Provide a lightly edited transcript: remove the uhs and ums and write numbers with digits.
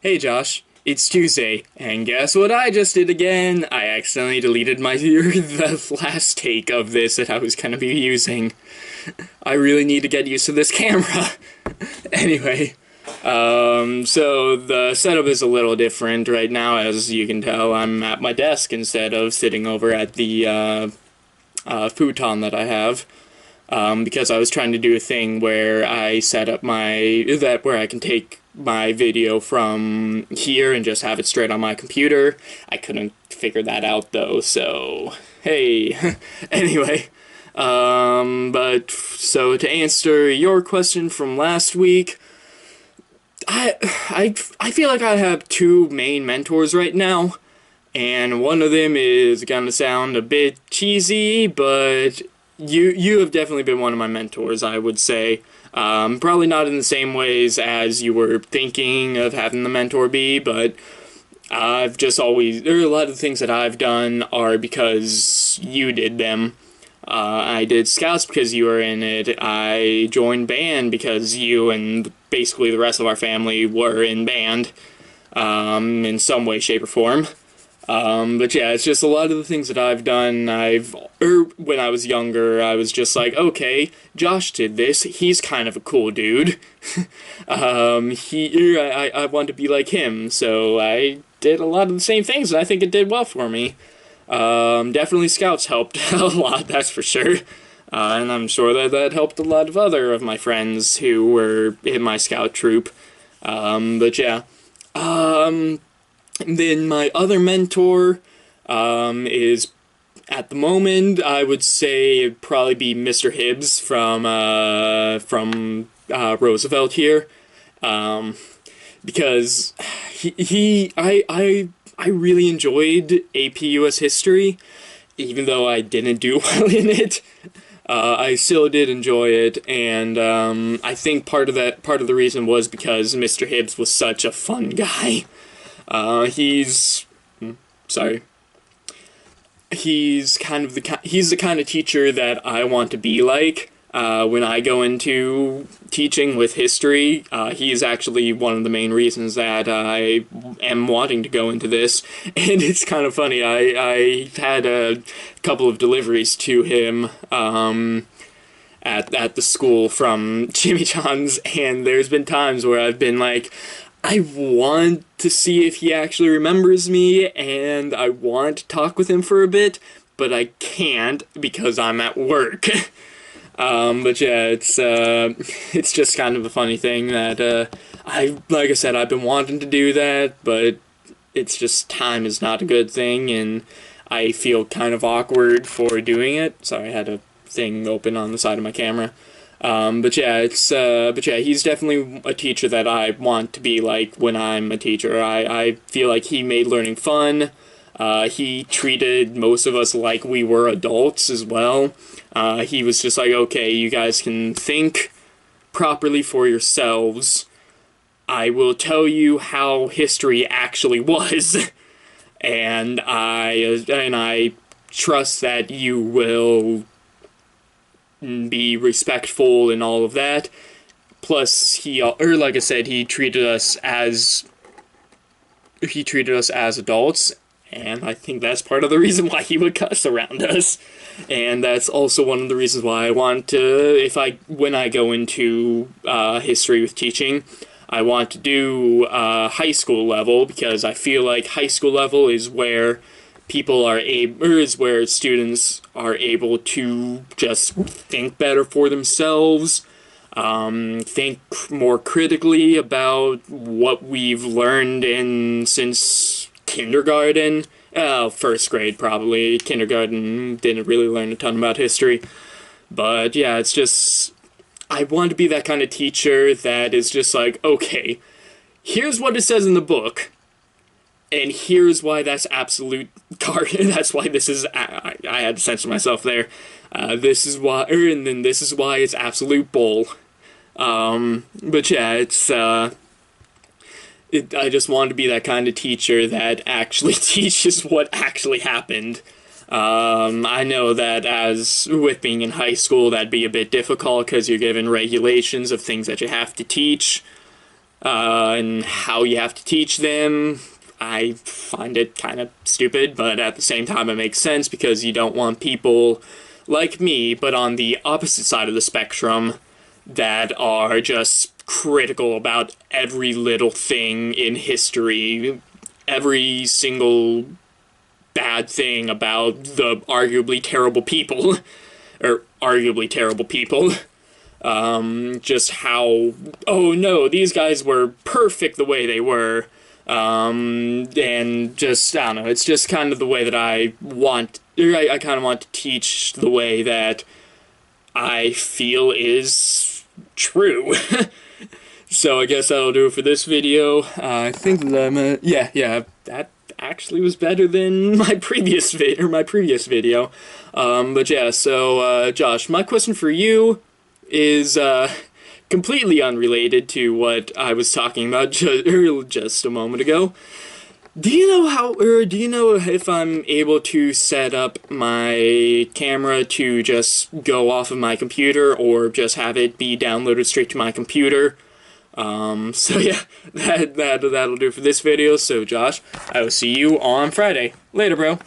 Hey Josh, it's Tuesday, and guess what I just did again? I accidentally deleted the last take of this that I was gonna be using. I really need to get used to this camera. Anyway, so the setup is a little different right now. As you can tell, I'm at my desk instead of sitting over at the futon that I have. Because I was trying to do a thing where I set up where I can take my video from here and just have it straight on my computer. I couldn't figure that out though, so hey. Anyway, but so to answer your question from last week, I feel like I have two main mentors right now, and one of them is gonna sound a bit cheesy, but you have definitely been one of my mentors, I would say. Probably not in the same ways as you were thinking of having the mentor be, but I've just always, there are a lot of the things that I've done are because you did them. I did Scouts because you were in it. I joined band because you and basically the rest of our family were in band, in some way, shape, or form. But yeah, it's just a lot of the things that I've done, when I was younger, I was just like, okay, Josh did this, he's kind of a cool dude. I want to be like him, so I did a lot of the same things, and I think it did well for me. Definitely Scouts helped a lot, that's for sure. And I'm sure that helped a lot of other of my friends who were in my Scout troop. But yeah. Then my other mentor is, at the moment, I would say it'd probably be Mr. Hibbs from Roosevelt here, because I really enjoyed AP US History, even though I didn't do well in it. I still did enjoy it, and I think part of the reason was because Mr. Hibbs was such a fun guy. He's the kind of teacher that I want to be like, when I go into teaching with history. He's actually one of the main reasons that I am wanting to go into this, and it's kind of funny, I had a couple of deliveries to him, at the school from Jimmy John's, and there's been times where I've been like, I want to see if he actually remembers me, and I want to talk with him for a bit, but I can't because I'm at work. But yeah, it's just kind of a funny thing that, like I said, I've been wanting to do that, but it's just time is not a good thing, and I feel kind of awkward for doing it. Sorry, I had a thing open on the side of my camera. But yeah, he's definitely a teacher that I want to be like when I'm a teacher. I feel like he made learning fun. He treated most of us like we were adults as well. He was just like, okay, you guys can think properly for yourselves. I will tell you how history actually was. And I trust that you will be respectful and all of that. Plus, like I said, he treated us as adults, and I think that's part of the reason why he would cuss around us. And that's also one of the reasons why I want to, when I go into history with teaching, I want to do high school level, because I feel like high school level is where students are able to just think better for themselves, think more critically about what we've learned since kindergarten. First grade probably. Kindergarten didn't really learn a ton about history. But yeah, it's just, I want to be that kind of teacher that is just like, okay, here's what it says in the book, and here's why that's absolute garbage. That's why this is, I had to censor myself there. This is why, and then this is why it's absolute bull. But yeah, I just want to be that kind of teacher that actually teaches what actually happened. I know that as with being in high school, that'd be a bit difficult because you're given regulations of things that you have to teach. and how you have to teach them. I find it kind of stupid, but at the same time it makes sense because you don't want people like me, but on the opposite side of the spectrum, that are just critical about every little thing in history, every single bad thing about the arguably terrible people, or arguably terrible people. Just how, oh no, these guys were perfect the way they were. And just, I don't know, it's just kind of the way that I want, or I kind of want to teach the way that I feel is true. So I guess that'll do it for this video. I think that I'm, yeah, that actually was better than my previous video. But yeah, so, Josh, my question for you is, completely unrelated to what I was talking about just a moment ago. Do you know how, or do you know if I'm able to set up my camera to just go off of my computer, or just have it be downloaded straight to my computer? So yeah, that'll do for this video. So Josh, I will see you on Friday. Later, bro.